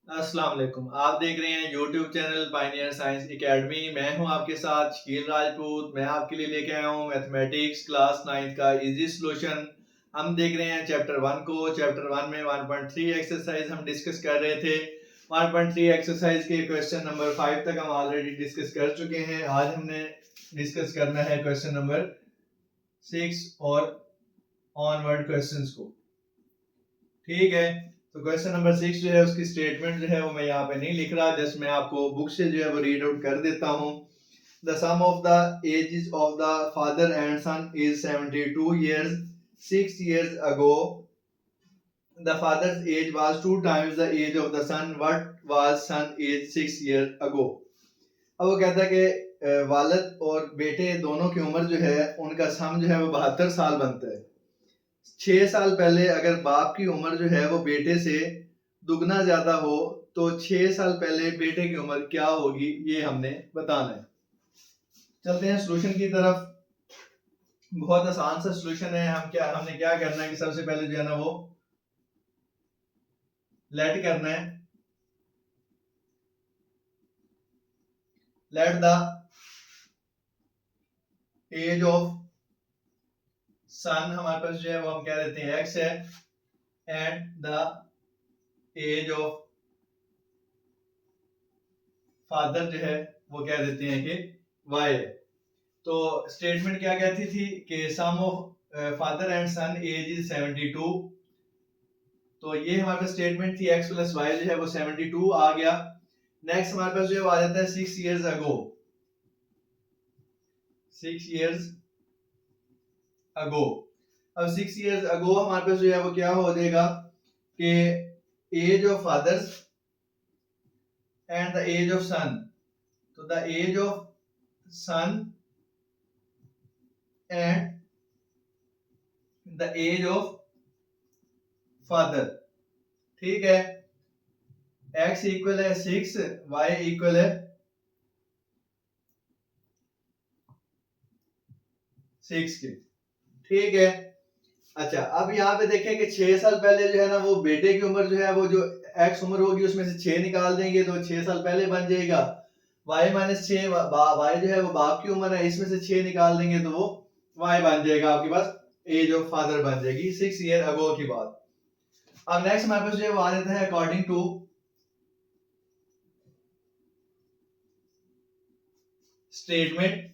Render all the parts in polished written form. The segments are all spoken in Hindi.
अस्सलाम वालेकुम। आप देख रहे हैं YouTube channel Pioneer science academy. मैं हूं आपके साथ शकील राजपूत। मैं आपके लिए लेके आया हूं मैथमेटिक्स क्लास 9 का इजी सॉल्यूशन। हम देख रहे हैं चैप्टर 1 को। चैप्टर 1 में 1.3 एक्सरसाइज हम डिस्कस कर रहे थे। 1.3 एक्सरसाइज के क्वेश्चन नंबर 5 तक हम ऑलरेडी डिस्कस कर चुके हैं। आज हमने डिस्कस करना है क्वेश्चन नंबर 6 और ऑनवर्ड क्वेश्चंस को। ठीक है, तो क्वेश्चन नंबर 6 जो है उसकी स्टेटमेंट जो है वो मैं यहाँ पे नहीं लिख रहा, जस्ट मैं आपको बुक से जो है वो रीड आउट कर देता हूँ। The sum of the ages of the father and son is 72 years 6 years ago the father's age was 2 times the age of the son. What was son age 6 years ago? अब वो कहता है कि वालिद और बेटे दोनों की उम्र जो है उनका सम जो है वो 72 साल बनता है। 6 साल पहले अगर बाप की उम्र जो है वो बेटे से दुगना ज्यादा हो तो 6 साल पहले बेटे की उम्र क्या होगी, ये हमने बताना है। चलते हैं सॉल्यूशन की तरफ। बहुत आसान सा सॉल्यूशन है। हमने क्या करना है कि सबसे पहले जो है ना वो लेट करना है। लेट द एज ऑफ सन हमारे पास जो है वो हम क्या देते हैं x है, and the age of father जो है वो क्या देते हैं कि y है। तो स्टेटमेंट क्या कहती थी कि sum of father and son age is 72। तो ये हमारे पास स्टेटमेंट थी। x प्लस वाई जो है वो 72 आ गया। नेक्स्ट हमारे पास जो है आ जाता है 6 years ago। 6 years ago। अब 6 years ago हमारे पास जो है वो क्या हो जाएगा कि age of fathers and the age of son. तो the age of son and the age of father. ठीक है, x इक्वल है 6, y इक्वल है 6 के। ठीक है, अच्छा अब यहाँ पे देखें कि 6 साल पहले जो है ना वो बेटे की उम्र जो है वो जो x उम्र होगी उसमें से 6 निकाल देंगे तो 6 साल पहले बन जाएगा। y माइनस 6 y जो है वो बाप की उम्र है, इसमें से 6 निकाल देंगे तो वो y बन जाएगा। आपके पास एज ऑफ फादर बन जाएगी 6 ईयर अगो की बात। अब नेक्स्ट हमारे पास जो है वो आ जाता है according to statement.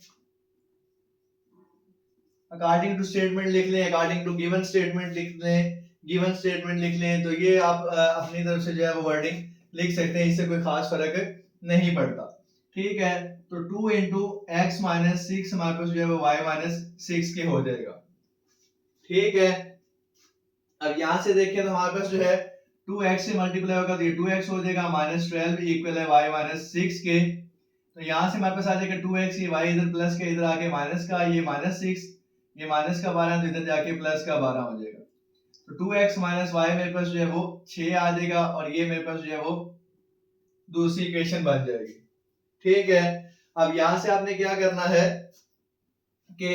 According to statement लिख लें, अकॉर्डिंग टू गिवन स्टेटमेंट लिख लें, गिवन स्टेटमेंट लिख लें। तो ये आप अपनी तरफ से जो है वो वर्डिंग लिख सकते हैं, इससे कोई खास फर्क नहीं पड़ता। ठीक है, तो 2 इंटू एक्स माइनस 6 हमारे पास जो है वो y माइनस 6 के हो जाएगा। ठीक है, अब यहां से देखें तो हमारे पास जो है 2x से मल्टीप्लाई होगा तो ये 2x हो जाएगा, माइनस 12 इक्वल है y माइनस 6 के। तो यहां से हमारे पास आ जाएगा 2x, ये y इधर प्लस का इधर आके माइनस का, ये माइनस 6, ये माइनस का 12 तो इधर जाके प्लस का 12 हो जाएगा। तो 2x माइनस वाई मेरे पास जो है वो 6 आ जाएगा और ये मेरे पास जो है वो दूसरी इक्वेशन बन जाएगी। ठीक है, अब यहां से आपने क्या करना है कि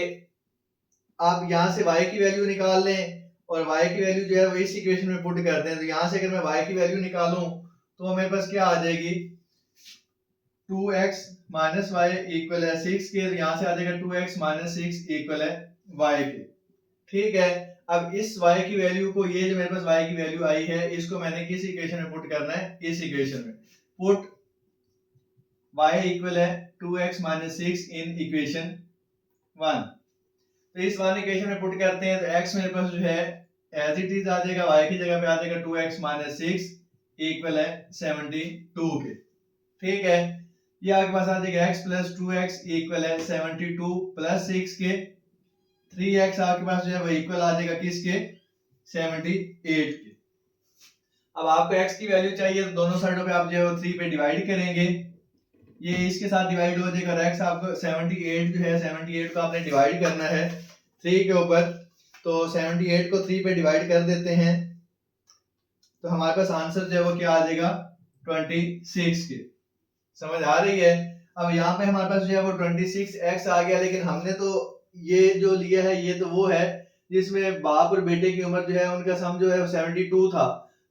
आप यहां से y की वैल्यू निकाल लें और y की वैल्यू जो है वो इस इक्वेशन में पुट कर दें। तो यहां से अगर मैं y की वैल्यू निकालूं तो मेरे पास क्या आ जाएगी 2x माइनस वाई इक्वल है 6 के। तो यहां से आ जाएगा 2x माइनस 6 इक्वल है y के। ठीक है, अब इस y की वैल्यू को, ये जो मेरे पास y की वैल्यू आई है, इसको मैंने किस इक्वेशन में पुट करना है, इस इक्वेशन में पुट y इक्वल है 2x माइनस 6 इन इक्वेशन 1। तो इस वाली इक्वेशन में पुट करते हैं तो x मेरे पास जो है एज इट इज आ जाएगा, y की जगह पे आ जाएगा 2x माइनस 6 इक्वल है 72 के। ठीक है, ये आपके पास आ जाएगा x प्लस 2x इक्वल है 72 प्लस 6 के। 3x आपके पास जो है वो इक्वल आ जाएगा किसके, 78 के। अब आपको x की वैल्यू चाहिए तो दोनों साइडों पे आप जो है वो 3 पे डिवाइड करेंगे, ये इसके साथ डिवाइड हो जाएगा। x आपको 78 जो है 78 को आपने डिवाइड करना है 3 के ऊपर। तो 78 को 3 पे डिवाइड कर देते हैं तो हमारे पास आंसर जो है वो क्या आ जाएगा 26 के। समझ आ रही है। अब यहाँ पे हमारे पास जो है वो 26x आ गया, लेकिन हमने तो ये जो लिया है ये तो वो है जिसमें बाप और बेटे की उम्र जो है उनका सम जो है 72 था।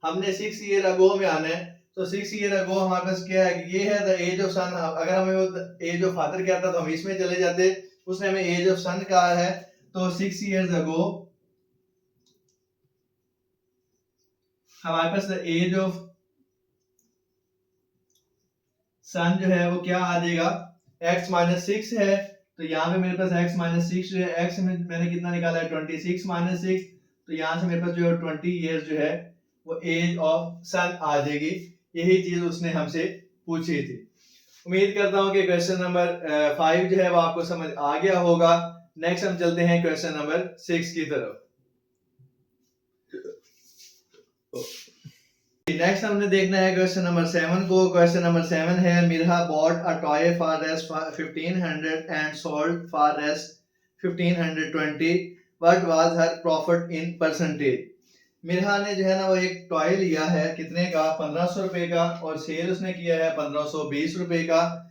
हमने 6 ईयर अगो में आना है तो 6 ईयर अगो हमारे पास क्या है, ये है द एज ऑफ सन। अगर हमें वो एज ऑफ फादर क्या था तो हम इसमें चले जाते, उसने हमें एज ऑफ सन कहा है। तो 6 ईयर्स अगो हमारे पास द एज ऑफ सन जो है वो क्या आ जाएगा, x माइनस 6 है। तो यहाँ पे मेरे पास x माइनस 6 जो है, x में मैंने कितना निकाला है 26 माइनस 6, तो यहाँ से मेरे पास जो है 20 ईयर्स जो है वो एज ऑफ सन आ जाएगी। यही चीज उसने हमसे पूछी थी। उम्मीद करता हूँ कि क्वेश्चन नंबर 5 जो है वो आपको समझ आ गया होगा। नेक्स्ट हम चलते हैं क्वेश्चन नंबर 6 की तरफ। नेक्स्ट हमने देखना है क्वेश्चन नंबर 7 को। क्वेश्चन नंबर 7 है, Mirha bought a toy for rest 1500 and sold for rest 1520, what was her profit in percentage. Mirha ने जो है ना वो एक टॉय लिया है, कितने का, 1500 रुपए का, और सेल उसने किया है 1520 रुपए का।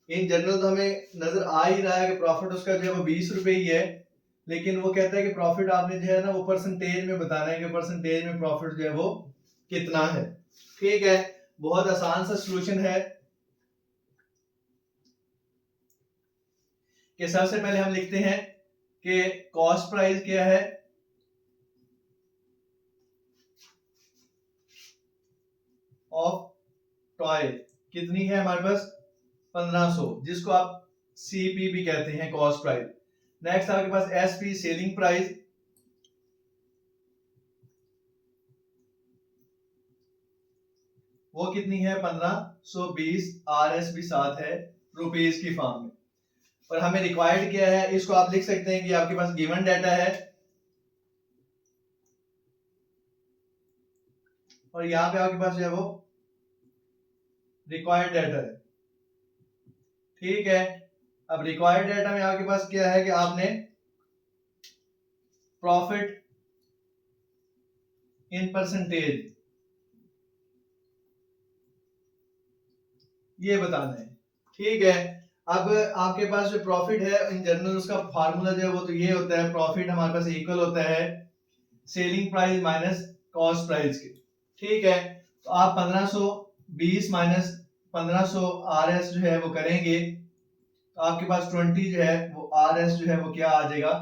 इन जनरल तो हमें नजर आ ही रहा है कि प्रॉफिट उसका जो है वो 20 रुपए ही है, लेकिन वो कहता है कि प्रॉफिट आपने जो है ना वो परसेंटेज में बताना है कि परसेंटेज में प्रॉफिट जो है वो कितना है। ठीक है, बहुत आसान सा सॉल्यूशन है कि सबसे पहले हम लिखते हैं कि कॉस्ट प्राइस क्या है, ऑफ टॉय कितनी है हमारे पास 1500, जिसको आप सीपी भी कहते हैं, कॉस्ट प्राइस। नेक्स्ट आपके पास एसपी सेलिंग प्राइस, वो कितनी है 1520, आरएस भी साथ है रुपीस की फॉर्म में। और हमें रिक्वायर्ड क्या है, इसको आप लिख सकते हैं कि आपके पास गिवन डाटा है, और यहाँ पे आपके पास जो है वो रिक्वायर्ड डाटा है। ठीक है, अब रिक्वायर्ड डाटा में आपके पास क्या है कि आपने प्रॉफिट इन परसेंटेज ये बताना है। ठीक है, अब आपके पास जो प्रॉफिट है इन जनरल उसका फार्मूला जो है वो तो ये होता है, प्रॉफिट हमारे पास इक्वल होता है selling price minus cost price के। ठीक है, तो आप 1520 माइनस 1500 आरएस जो है वो करेंगे, तो आपके पास 20 जो है वो आरएस जो है वो क्या आ जाएगा,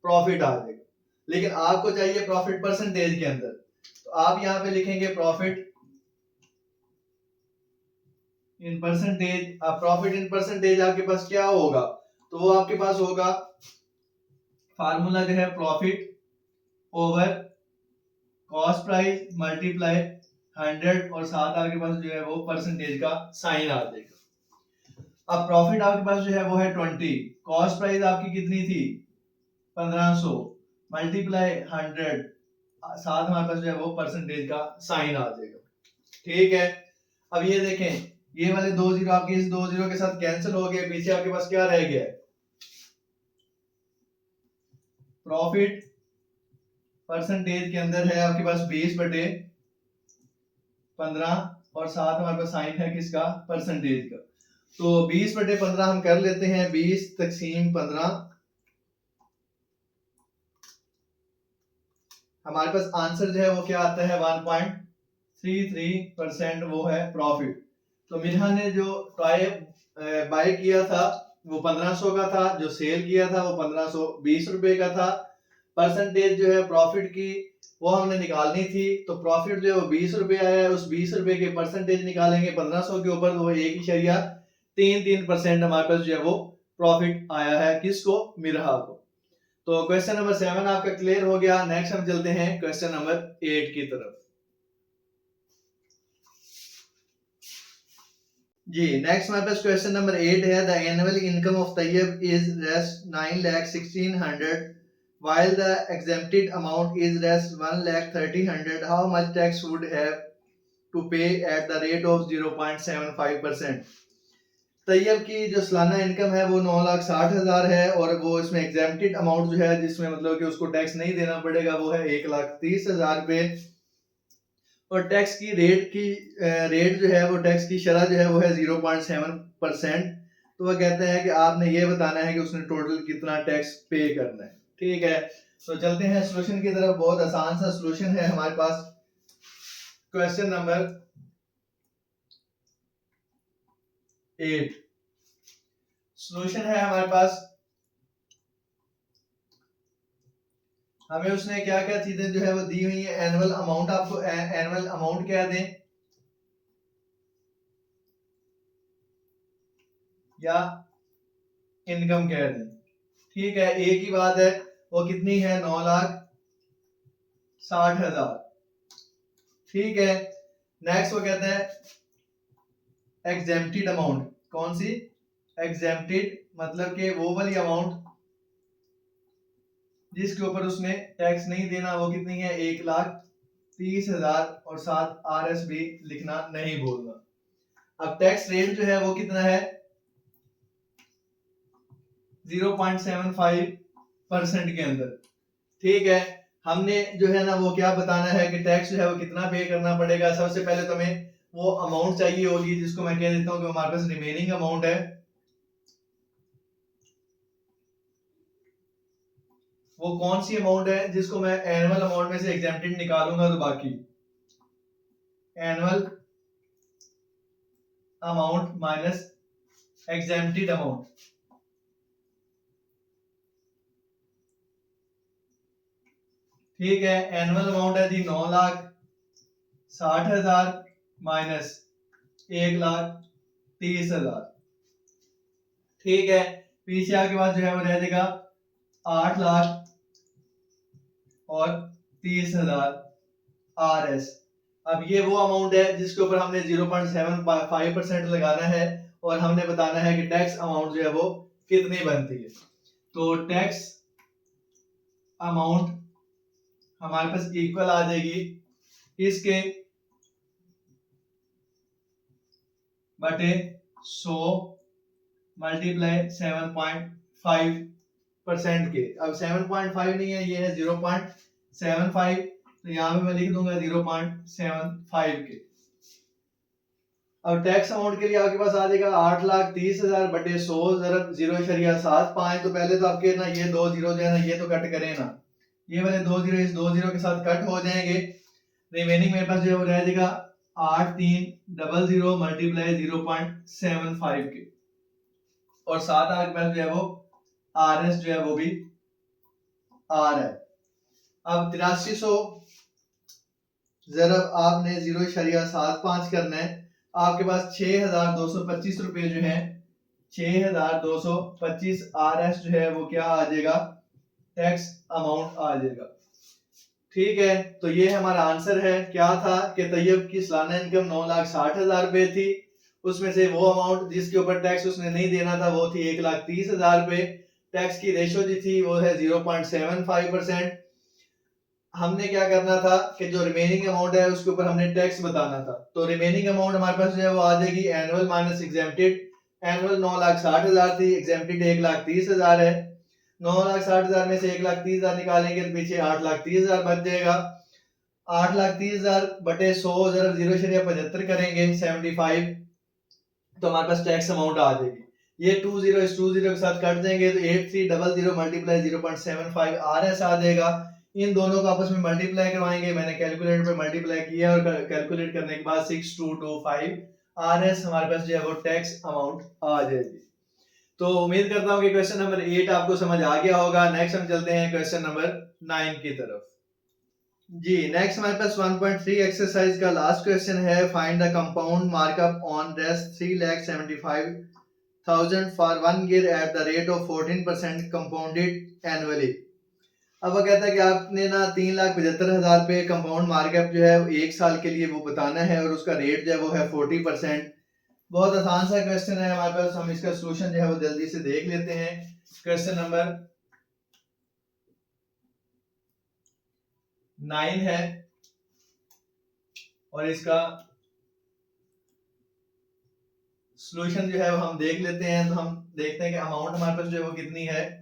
प्रॉफिट आ जाएगा। लेकिन आपको चाहिए प्रॉफिट परसेंटेज के अंदर, तो आप यहाँ पे लिखेंगे प्रॉफिट इन परसेंटेज। अब प्रॉफिट इन परसेंटेज आपके पास क्या होगा, तो वो आपके पास होगा फार्मूला जो है profit over cost price multiply 100, और साथ आपके पास जो है वो परसेंटेज का साइन आ जाएगा। अब प्रॉफिट आपके पास जो है वो है 20, कॉस्ट प्राइस आपकी कितनी थी 1500, मल्टीप्लाई 100, साथ हमारे पास जो है वो परसेंटेज का साइन आ जाएगा। ठीक है, अब ये देखें, ये वाले 2 जीरो आपके इस 2 जीरो के साथ कैंसिल हो गए, पीछे आपके पास क्या रह गया है, प्रॉफिट परसेंटेज के अंदर है आपके पास 20/15, और साथ हमारे पास साइन है किसका, परसेंटेज का। तो 20/15 हम कर लेते हैं, 20 तकसीम 15, हमारे पास आंसर जो है वो क्या आता है 1.33%, वो है प्रॉफिट। तो मिन्हा ने जो टॉय बाय किया था वो 1500 का था, जो सेल किया था वो 1520 रुपए का था। परसेंटेज जो है प्रॉफिट की वो हमने निकालनी थी, तो प्रॉफिट जो है वो 20 रुपए आया है, उस 20 रुपए के परसेंटेज निकालेंगे 1500 के ऊपर, तो वो 1.33% हमारे पास जो है वो प्रॉफिट आया है, किसको, मिरहा को। तो क्वेश्चन नंबर 7 आपका क्लियर हो गया। नेक्स्ट हम चलते हैं क्वेश्चन नंबर 8 की तरफ। जी, नेक्स्ट हमारे पास क्वेश्चन नंबर 8 है, the annual income of Tayyab is 9,16,100 while the exempted amount is 1,30,100, how much tax would have to pay at the rate of 0.75%। Tayyab की जो सालाना इनकम है वो 9,60,000 है, और वो इसमें एग्जेम्प्टेड अमाउंट जो है जिसमें मतलब कि उसको टैक्स नहीं देना पड़ेगा वो है 1,30,000 रुपए, और टैक्स की रेट जो है वो टैक्स की शरह जो है वो है 0.7%। तो वह कहते हैं कि आपने ये बताना है कि उसने टोटल कितना टैक्स पे करना है। ठीक है, तो चलते हैं सॉल्यूशन की तरफ। बहुत आसान सा सॉल्यूशन है हमारे पास। Question number 8। सॉल्यूशन है हमारे पास, हमें उसने क्या क्या चीजें जो है वो दी हुई है। एनुअल अमाउंट, आपको एनुअल अमाउंट क्या दें या इनकम क्या दें। ठीक है, एक ही बात है, वो कितनी है, 9,60,000। ठीक है, नेक्स्ट वो कहते हैं एग्जेम्प्टेड अमाउंट। कौन सी? एग्जेम्प्टेड, मतलब कि वो वाली अमाउंट जिसके ऊपर उसने टैक्स नहीं देना, वो कितनी है, 1,30,000, और साथ RS भी लिखना नहीं भूलना। अब टैक्स रेट जो है वो कितना है, 0.75% के अंदर। ठीक है, हमने जो है ना वो क्या बताना है कि टैक्स जो है वो कितना पे करना पड़ेगा। सबसे पहले तो हमें वो अमाउंट चाहिए होगी जिसको मैं कह देता हूँ कि हमारे पास रिमेनिंग अमाउंट है। वो कौन सी अमाउंट है जिसको मैं एनुअल अमाउंट में से एग्जेम्प्टेड निकालूंगा, तो बाकी annual amount minus exempted amount. ठीक है, एनुअल अमाउंट है जी 9,60,000 माइनस 1,30,000। ठीक है, पीछे आपके पास जो है वो रह जाएगा 8,00,000 और 30,000 RS। अब ये वो अमाउंट है जिसके ऊपर हमने 0.75% लगाना है और हमने बताना है कि टैक्स अमाउंट जो है वो कितनी बनती है। तो टैक्स अमाउंट हमारे पास इक्वल आ जाएगी इसके बटे 100 मल्टीप्लाई 7.5% के। अब 7.5 नहीं है, ये है 0.75, तो यहां पे मैं लिख दूंगा 0.75 के। अब टैक्स अमाउंट के लिए आपके पास आ जाएगा 8,30,000 बटे 100 जरब 0.75। तो पहले तो आपके ना ये 2 जीरो जो है ना ये तो कट करें ना, ये वाले 2 जीरो इस 2 जीरो के साथ कट हो जाएंगे। रिमेनिंग मेरे पास जो है वो रह जाएगा 8,300 मल्टीप्लाई 0.75 के, और साथ आपके पास जो है वो RS जो है वो भी R है। अब 8300 जरब आपने 0.75 करना है, आपके पास 6,225 रुपए जो है 6,225 RS जो है वो क्या आ जाएगा, टैक्स अमाउंट आ जाएगा। ठीक है, तो ये हमारा आंसर है। क्या था कि तैयब की सालाना इनकम 9,60,000 रुपए थी, उसमें से वो अमाउंट जिसके ऊपर टैक्स उसने नहीं देना था वो थी 1,30,000 रुपए। टैक्स की रेशो जो थी वो है 0.75%। हमने क्या करना था कि जो रिमेनिंग अमाउंट है उसके ऊपर हमने टैक्स बताना था। तो रिमेनिंग अमाउंट हमारे पास जो है वो आ जाएगी एनुअल माइनस एग्जेम्प्टेड। एनुअल 9,60,000 थी, एग्जेम्प्टेड 1,30,000 है। 9,60,000 में से 1,30,000 निकालेंगे तो पीछे 8,30,000 बच जाएगा। 8,30,000 बटे 100 जरा 0.75 करेंगे 75, तो हमारे पास टैक्स अमाउंट आ जाएगी। ये 20 इस 20 के साथ कट देंगे तो 8,300 मल्टीप्लाई 0.75 RS आ जाएगा। इन दोनों को आपस में मल्टीप्लाई करवाएंगे, मैंने कैलकुलेटर पे मल्टीप्लाई किया और कैलकुलेट करने के बाद 6,225 RS हमारे पास जो है वो टैक्स अमाउंट आ जाएगी। तो उम्मीद करता हूँ कि क्वेश्चन नंबर 8 आपको समझ आ गया होगा। नेक्स्ट हम चलते हैं क्वेश्चन नंबर 9 की तरफ। जी नेक्स्ट हमारे पास 1.3 एक्सरसाइज का लास्ट क्वेश्चन है, find the compound markup on rest 3,75,000 for 1 year at the rate of 14% compounded annually. अब वो कहता है कि आपने ना 3,75,000 पे कंपाउंड मार्कअप जो है एक साल के लिए वो बताना है और उसका रेट जो है वो है 40%। बहुत आसान सा क्वेश्चन है हमारे पास, हम इसका सॉल्यूशन जो है वो जल्दी से देख लेते हैं। क्वेश्चन नंबर 9 है और इसका सॉल्यूशन जो है वो हम देख लेते हैं। तो हम देखते हैं कि अमाउंट हमारे पास जो है वो कितनी है,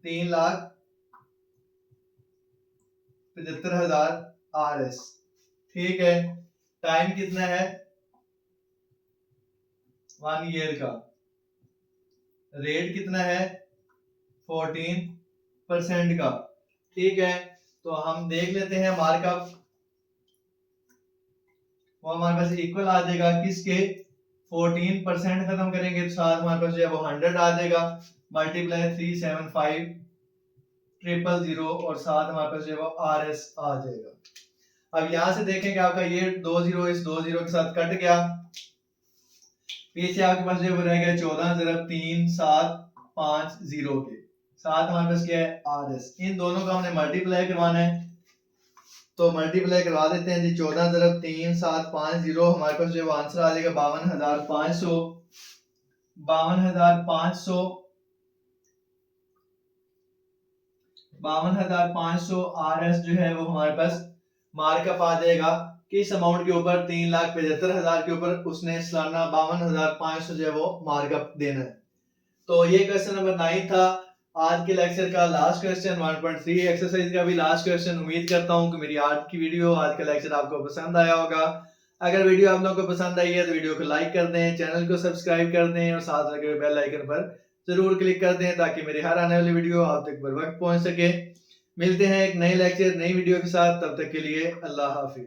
3,75,000 RS। ठीक है, टाइम कितना है, 1 ईयर का, रेट कितना है 14% का। ठीक है, तो हम देख लेते हैं मार्कअप। वो हमारे पास इक्वल आ जाएगा किसके, 14% खत्म करेंगे तो साथ हमारे पास जो है वो 100 आ जाएगा, मल्टीप्लाई 375000 और साथ हमारे पास जो है वो RS आ जाएगा। अब यहां से देखें कि आपका ये 20 इस 20 के साथ कट गया, पीछे आपके पास जो रह गया 14,3750 के साथ हमारे पास क्या है RS। इन दोनों को हमने मल्टीप्लाई करवाना है तो मल्टीप्लाई करवा देते हैं जी। 14,3750 हमारे पास जो आंसर आ जाएगा 52,500। 52,500 RS जो है वो हमारे पास मार्कअप आ जाएगा किस अमाउंट के ऊपर, 3,75,000 के ऊपर उसने सालाना 52,500 जो है वो मार्कअप देना है। तो ये क्वेश्चन नंबर 9 था आज के लेक्चर का लास्ट क्वेश्चन, 1.3 एक्सरसाइज का भी लास्ट क्वेश्चन। उम्मीद करता हूँ कि मेरी आज की वीडियो, आज का लेक्चर आपको पसंद आया होगा। अगर वीडियो आप लोगों को पसंद आई है तो वीडियो को लाइक कर दें, चैनल को सब्सक्राइब कर दें और साथ लगे हुए बेल आइकन पर जरूर क्लिक कर दें ताकि मेरी हर आने वाली वीडियो आप तक बर वक्त पहुंच सके। मिलते हैं एक नए लेक्चर नई वीडियो के साथ, तब तक के लिए अल्लाह हाफिज।